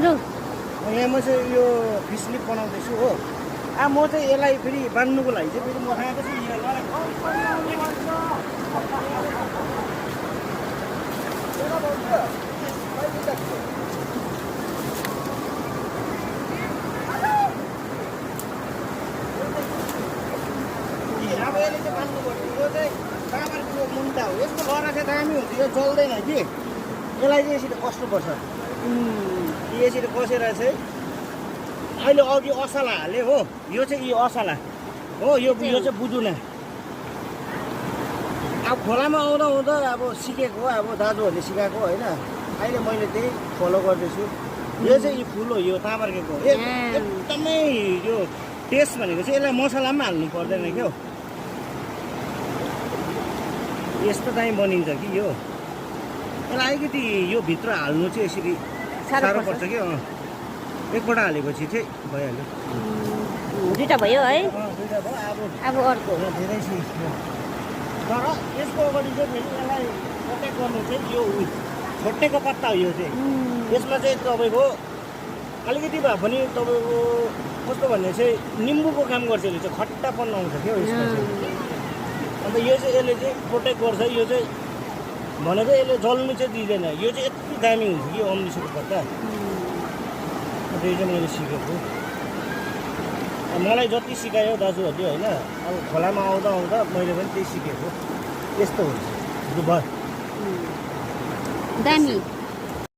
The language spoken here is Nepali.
लु यहाँ म चाहिँ यो फिस लिप बनाउँदैछु हो। म चाहिँ यसलाई फेरि बान्नुको लागि चाहिँ फेरि म खाएको छु अब यसले चाहिँ बान्नुपर्छ। यो चाहिँ तामाको मुन्टा हो। यसको लहरा चाहिँ दामी हुन्छ। यो जल्दैन कि यसलाई चाहिँ यसरी कस्नुपर्छ। यसरी कसेर चाहिँ अहिले अघि असला हाले हो। यो चाहिँ यो असला हो। यो चाहिँ बुदुना। अब खोलामा आउँदा आउँदा अब सिकेको अब दाजुहरूले सिकाएको होइन। अहिले मैले त्यही फलो गर्दैछु। यो चाहिँ यो फुल हो। यो तामार्केको एकदमै यो टेस्ट भनेको चाहिँ यसलाई मसलामा हाल्नु पर्दैन क्या हो। यस्तो दामी बनिन्छ कि यो। यसलाई अलिकति यो भित्र हाल्नु चाहिँ यसरी साह्रो पर्छ क्या। एकपल्ट हालेपछि चाहिँ भइहाल्यो। दुईटा भयो है। दुईटा भयो। अब अर्को धेरै छ तर यसको अगाडि चाहिँ फेरि यसलाई प्रोटेक्ट गर्नु चाहिँ यो छोटेको पत्ता हो। यो चाहिँ यसमा चाहिँ तपाईँको अलिकति भए पनि तपाईँको कस्तो भन्ने चाहिँ निम्बुको काम गर्छ। यसले चाहिँ खट्टापन आउँछ क्या यसमा चाहिँ। अन्त यो चाहिँ यसले चाहिँ प्रोटेक्ट गर्छ। यो चाहिँ भनेको यसले जल्नु चाहिँ दिँदैन। यो चाहिँ यति दामी हुन्छ कि अम्लिसोको पत्ता। त्यो चाहिँ मैले सिकेको। मलाई जति सिकायो दाजुहरूले होइन। अब खोलामा आउँदा आउँदा मैले पनि त्यही सिकेको। यस्तो हुन्छ। दामी